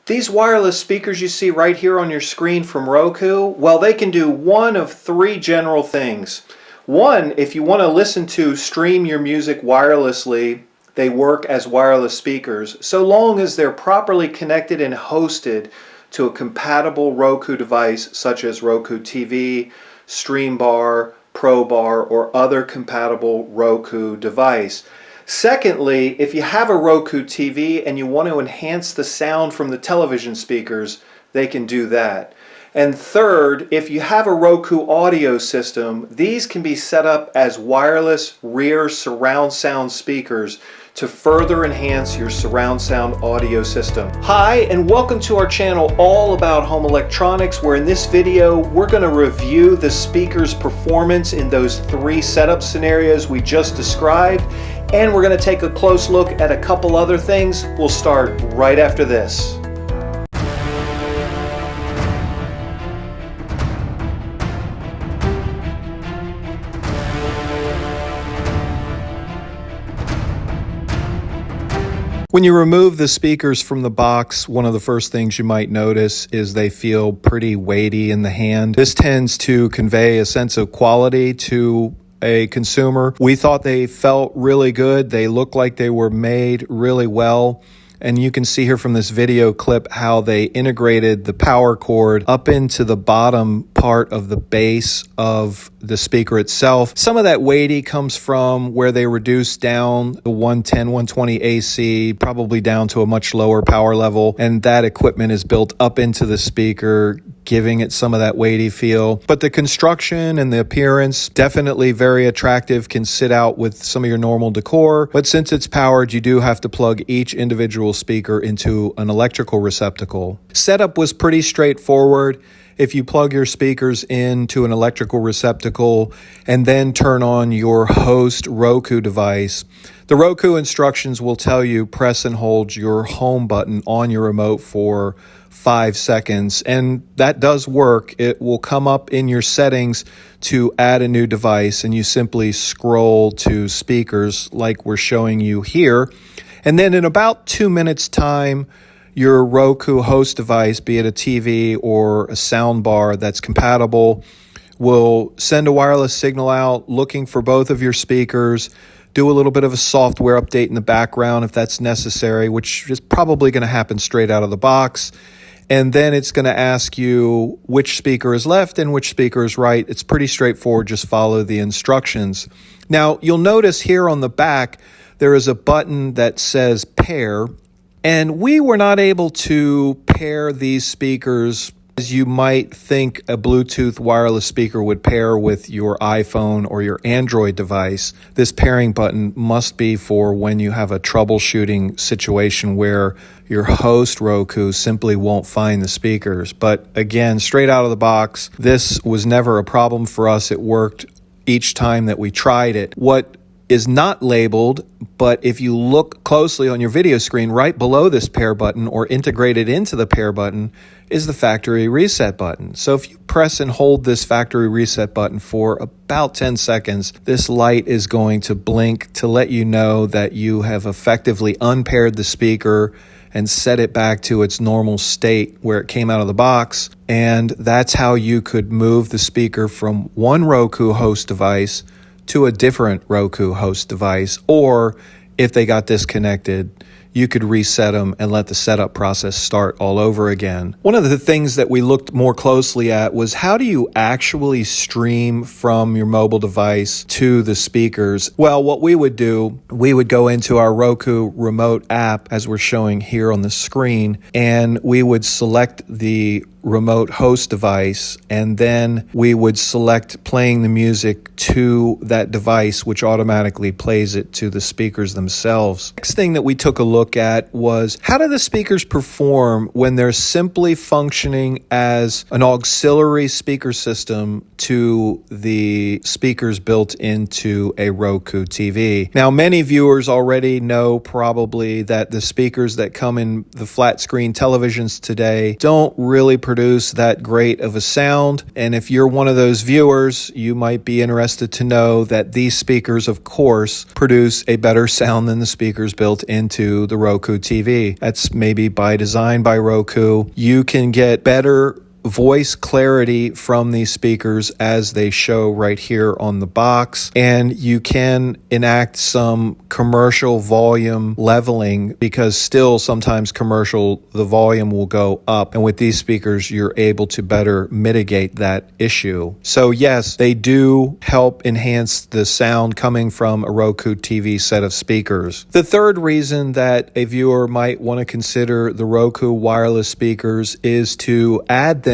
These wireless speakers you see right here on your screen from Roku, well, they can do one of three general things. One, if you want to listen to stream your music wirelessly, they work as wireless speakers, so long as they're properly connected and hosted to a compatible Roku device such as Roku TV, Stream Bar, Pro Bar, or other compatible Roku device. Secondly, if you have a Roku TV and you want to enhance the sound from the television speakers, they can do that. And third, if you have a Roku audio system, these can be set up as wireless rear surround sound speakers to further enhance your surround sound audio system. Hi, and welcome to our channel all about home electronics, where in this video we're going to review the speaker's performance in those three setup scenarios we just described, and we're going to take a close look at a couple other things. We'll start right after this. When you remove the speakers from the box, one of the first things you might notice is they feel pretty weighty in the hand. This tends to convey a sense of quality to a consumer. We thought they felt really good. They looked like they were made really well. And you can see here from this video clip how they integrated the power cord up into the bottom part of the base of the speaker itself. Some of that weighty comes from where they reduced down the 110, 120 AC, probably down to a much lower power level. And that equipment is built up into the speaker, giving it some of that weighty feel. But the construction and the appearance, definitely very attractive, can sit out with some of your normal decor. But since it's powered, you do have to plug each individual speaker into an electrical receptacle. Setup was pretty straightforward. If you plug your speakers into an electrical receptacle and then turn on your host Roku device, the Roku instructions will tell you press and hold your home button on your remote for 5 seconds, and that does work. It will come up in your settings to add a new device, and you simply scroll to speakers like we're showing you here. And then in about 2 minutes time, your Roku host device, be it a TV or a sound bar that's compatible, will send a wireless signal out looking for both of your speakers, do a little bit of a software update in the background if that's necessary, which is probably going to happen straight out of the box. And then it's going to ask you which speaker is left and which speaker is right. It's pretty straightforward. Just follow the instructions. Now, you'll notice here on the back, there is a button that says pair. And we were not able to pair these speakers as you might think a Bluetooth wireless speaker would pair with your iPhone or your Android device. This pairing button must be for when you have a troubleshooting situation where your host Roku simply won't find the speakers. But again, straight out of the box, this was never a problem for us. It worked each time that we tried it. What is not labeled, but if you look closely on your video screen, right below this pair button or integrated into the pair button is the factory reset button. So if you press and hold this factory reset button for about 10 seconds, this light is going to blink to let you know that you have effectively unpaired the speaker and set it back to its normal state where it came out of the box. And that's how you could move the speaker from one Roku host device to a different Roku host device, or if they got disconnected, you could reset them and let the setup process start all over again. One of the things that we looked more closely at was how do you actually stream from your mobile device to the speakers? Well, what we would do, we would go into our Roku remote app as we're showing here on the screen, and we would select the remote host device, and then we would select playing the music to that device, which automatically plays it to the speakers themselves. Next thing that we took a look at was how do the speakers perform when they're simply functioning as an auxiliary speaker system to the speakers built into a Roku TV. Now, many viewers already know probably that the speakers that come in the flat screen televisions today don't really produce that great of a sound. And if you're one of those viewers, you might be interested to know that these speakers, of course, produce a better sound than the speakers built into the Roku TV. That's maybe by design by Roku. You can get better voice clarity from these speakers as they show right here on the box, and you can enact some commercial volume leveling, because still sometimes commercial the volume will go up, and with these speakers you're able to better mitigate that issue. So yes, they do help enhance the sound coming from a Roku TV set of speakers. The third reason that a viewer might want to consider the Roku wireless speakers is to add them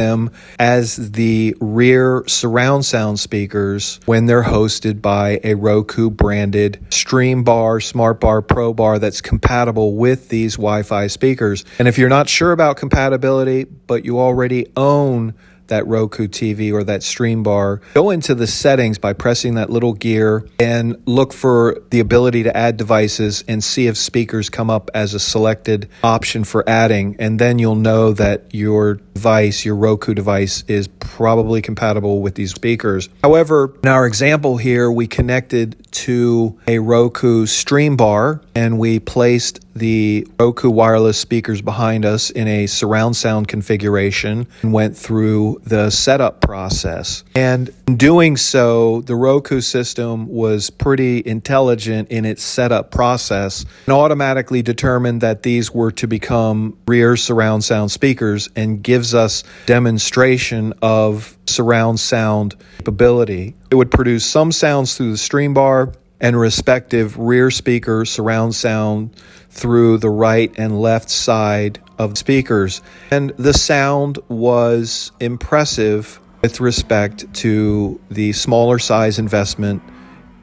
as the rear surround sound speakers when they're hosted by a Roku branded Stream Bar, Smart Bar, Pro Bar that's compatible with these Wi-Fi speakers. And if you're not sure about compatibility, but you already own that Roku TV or that Stream Bar, go into the settings by pressing that little gear and look for the ability to add devices and see if speakers come up as a selected option for adding. And then you'll know that your device, your Roku device, is probably compatible with these speakers. However, in our example here, we connected to a Roku Stream Bar and we placed the Roku wireless speakers behind us in a surround sound configuration and went through the setup process. And in doing so, the Roku system was pretty intelligent in its setup process and automatically determined that these were to become rear surround sound speakers and gives us demonstration of surround sound capability. It would produce some sounds through the Stream Bar and respective rear speaker surround sound through the right and left side of speakers. And the sound was impressive with respect to the smaller size investment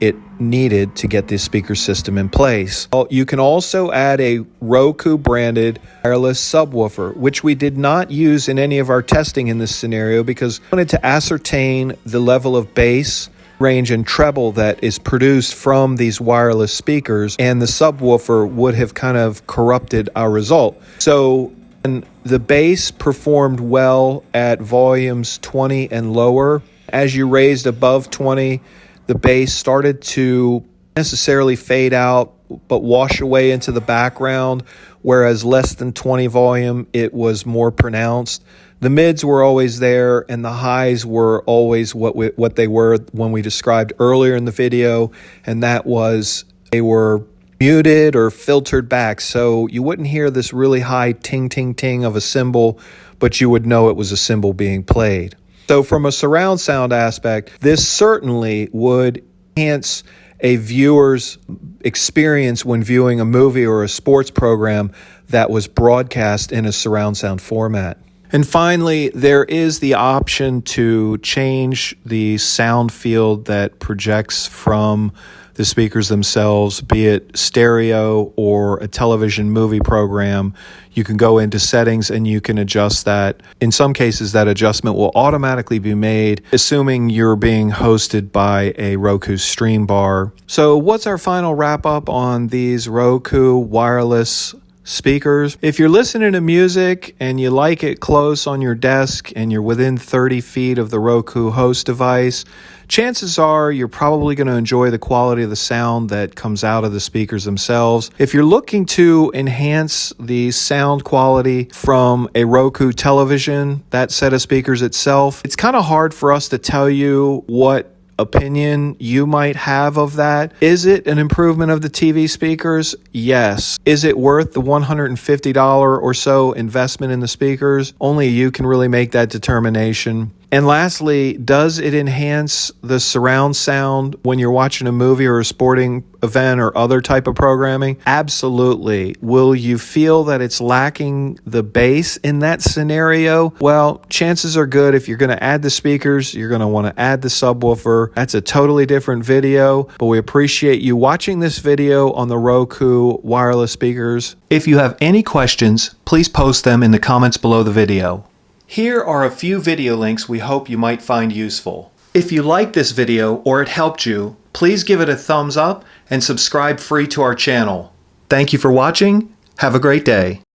it needed to get this speaker system in place. You can also add a Roku branded wireless subwoofer, which we did not use in any of our testing in this scenario because we wanted to ascertain the level of bass, range, and treble that is produced from these wireless speakers, and the subwoofer would have kind of corrupted our result. So the bass performed well at volumes 20 and lower. As you raised above 20, the bass started to necessarily fade out but wash away into the background, whereas less than 20 volume, it was more pronounced. The mids were always there, and the highs were always what they were when we described earlier in the video, and that was they were muted or filtered back, so you wouldn't hear this really high ting, ting, ting of a cymbal, but you would know it was a cymbal being played. So from a surround sound aspect, this certainly would enhance a viewer's experience when viewing a movie or a sports program that was broadcast in a surround sound format. And finally, there is the option to change the sound field that projects from the speakers themselves, be it stereo or a television movie program. You can go into settings and you can adjust that. In some cases, that adjustment will automatically be made, assuming you're being hosted by a Roku Stream Bar. So what's our final wrap up on these Roku wireless speakers? If you're listening to music and you like it close on your desk and you're within 30 feet of the Roku host device, chances are you're probably going to enjoy the quality of the sound that comes out of the speakers themselves. If you're looking to enhance the sound quality from a Roku television, that set of speakers itself, it's kind of hard for us to tell you what opinion you might have of that. Is it an improvement of the TV speakers? Yes. Is it worth the $150 or so investment in the speakers? Only you can really make that determination. And lastly, does it enhance the surround sound when you're watching a movie or a sporting event or other type of programming? Absolutely. Will you feel that it's lacking the bass in that scenario? Well, chances are good if you're going to add the speakers, you're going to want to add the subwoofer. That's a totally different video, but we appreciate you watching this video on the Roku wireless speakers. If you have any questions, please post them in the comments below the video. Here are a few video links we hope you might find useful. If you liked this video or it helped you, please give it a thumbs up and subscribe free to our channel. Thank you for watching. Have a great day.